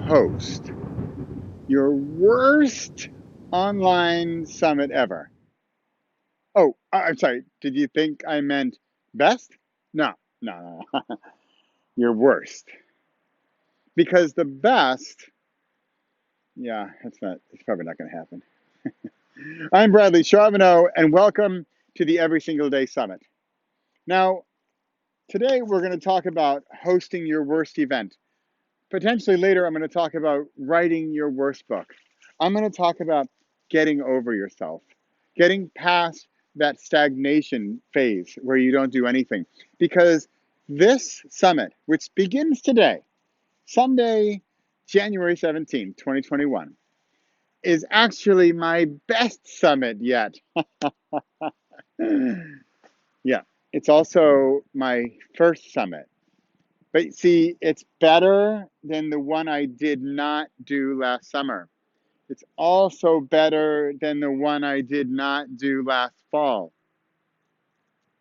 host your worst online summit ever? Oh, I'm sorry. Did you think I meant best? No, no, no. Your worst. Because the best, yeah, it's probably not going to happen. I'm Bradley Charbonneau, and welcome to the Every Single Day Summit. Now, today we're going to talk about hosting your worst event. Potentially later, I'm going to talk about writing your worst book. I'm going to talk about getting over yourself, getting past that stagnation phase where you don't do anything. Because this summit, which begins today, Sunday, January 17th, 2021, is actually my best summit yet. Yeah, it's also my first summit. But see, it's better than the one I did not do last summer. It's also better than the one I did not do last fall.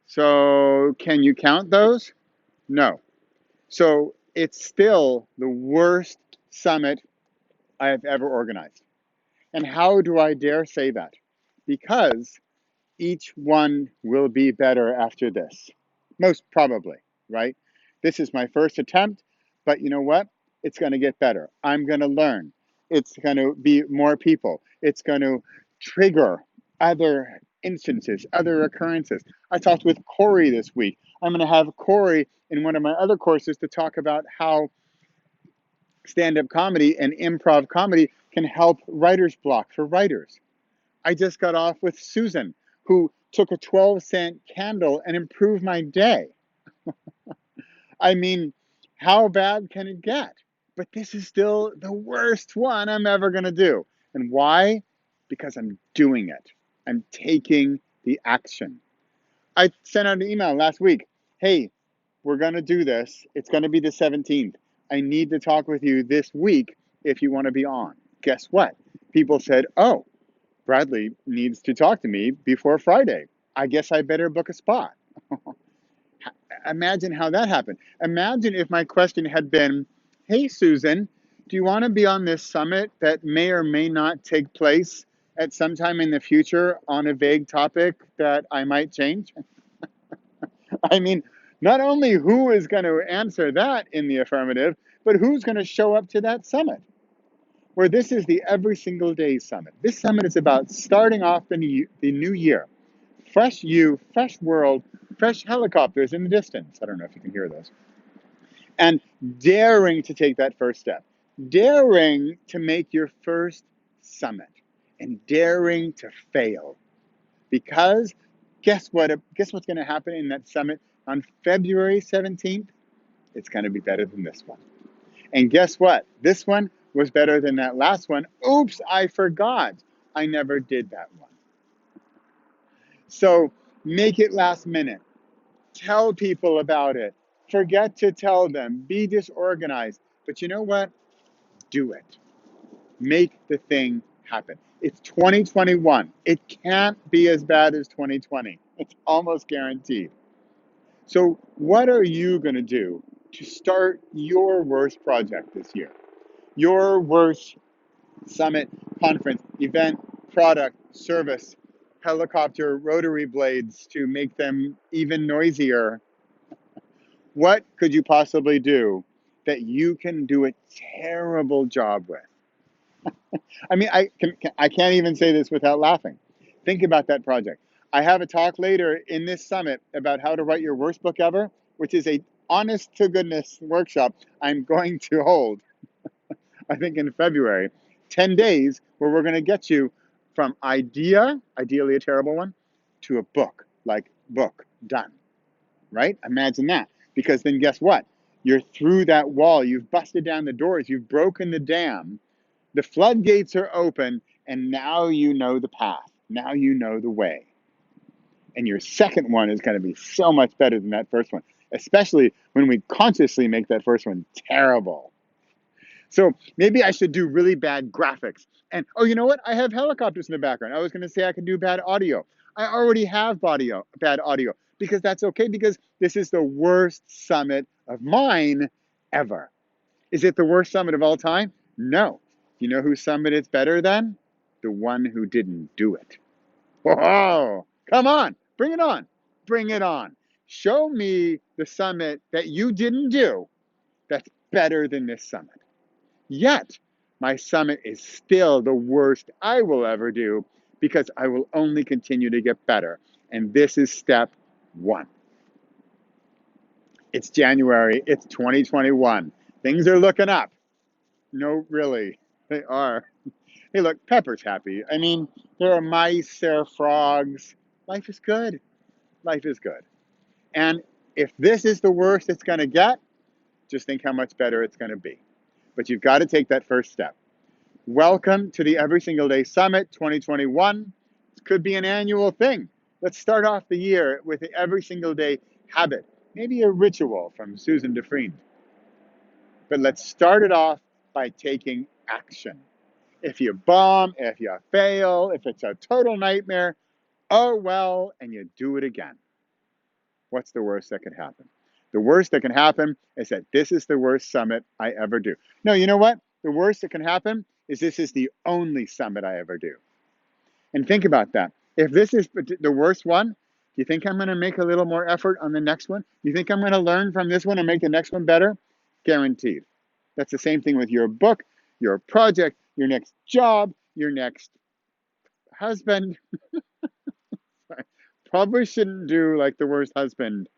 So, can you count those? No. So, it's still the worst summit I have ever organized. And how do I dare say that? Because each one will be better after this. Most probably, right? This is my first attempt, but you know what? It's going to get better. I'm going to learn. It's going to be more people. It's going to trigger other instances, other occurrences. I talked with Corey this week. I'm going to have Corey in one of my other courses to talk about how stand up comedy and improv comedy can help writer's block for writers. I just got off with Susan, who took a 12-cent candle and improved my day. I mean, how bad can it get? But this is still the worst one I'm ever going to do. And why? Because I'm doing it. I'm taking the action. I sent out an email last week. Hey, we're going to do this. It's going to be the 17th. I need to talk with you this week if you want to be on. Guess what? People said, oh, Bradley needs to talk to me before Friday. I guess I better book a spot. Imagine how that happened. Imagine if my question had been, hey, Susan, do you want to be on this summit that may or may not take place at some time in the future on a vague topic that I might change? I mean, not only who is going to answer that in the affirmative, but who's going to show up to that summit? Where this is the Every Single Day Summit. This summit is about starting off the new year. Fresh you, fresh world, fresh helicopters in the distance. I don't know if you can hear those. And daring to take that first step. Daring to make your first summit. And daring to fail. Because guess what? Guess what's going to happen in that summit on February 17th? It's going to be better than this one. And guess what? This one was better than that last one. Oops, I forgot. I never did that one. So make it last minute. Tell people about it. Forget to tell them. Be disorganized. But you know what? Do it. Make the thing happen. It's 2021. It can't be as bad as 2020. It's almost guaranteed. So, what are you going to do to start your worst project this year? Your worst summit, conference, event, product, service, helicopter rotary blades to make them even noisier. What could you possibly do that you can do a terrible job with? I mean, I can't even say this without laughing. Think about that project. I have a talk later in this summit about how to write your worst book ever, which is a honest to goodness workshop I'm going to hold, I think in February. 10 days where we're going to get you from idea, ideally a terrible one, to a book, like book, done, right? Imagine that. Because then guess what? You're through that wall. You've busted down the doors. You've broken the dam. The floodgates are open, and now you know the path. Now you know the way. And your second one is going to be so much better than that first one, especially when we consciously make that first one terrible. So maybe I should do really bad graphics. And oh, you know what? I have helicopters in the background. I was going to say I could do bad audio. I already have bad audio, because that's okay, because this is the worst summit of mine ever. Is it the worst summit of all time? No. You know whose summit is better than? The one who didn't do it. Oh, come on. Bring it on. Bring it on. Show me the summit that you didn't do that's better than this summit. Yet, my summit is still the worst I will ever do because I will only continue to get better. And this is step one. It's January, it's 2021. Things are looking up. No, really, they are. Hey, look, Pepper's happy. I mean, there are mice, there are frogs. Life is good. Life is good. And if this is the worst it's going to get, just think how much better it's going to be. But you've got to take that first step. Welcome to the Every Single Day Summit 2021. This could be an annual thing. Let's start off the year with the Every Single Day habit, maybe a ritual from Susan DeFriend. But let's start it off by taking action. If you bomb, if you fail, if it's a total nightmare, oh well, and you do it again. What's the worst that could happen? The worst that can happen is that this is the worst summit I ever do. No, you know what? The worst that can happen is this is the only summit I ever do. And think about that. If this is the worst one, do you think I'm going to make a little more effort on the next one? You think I'm going to learn from this one and make the next one better? Guaranteed. That's the same thing with your book, your project, your next job, your next husband. Probably shouldn't do like the worst husband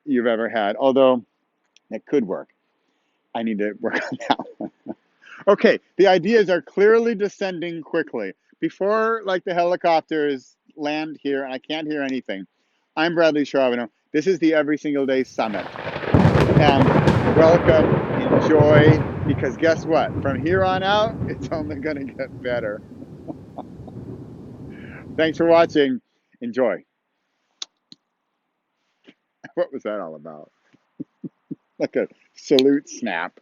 you've ever had, although that could work. I need to work on that one. Okay, the ideas are clearly descending quickly. Before like the helicopters land here and I can't hear anything, I'm Bradley Charbonneau. This is the Every Single Day Summit. And welcome, enjoy, because guess what? From here on out, it's only going to get better. Thanks for watching. Enjoy. What was that all about? Like a salute snap.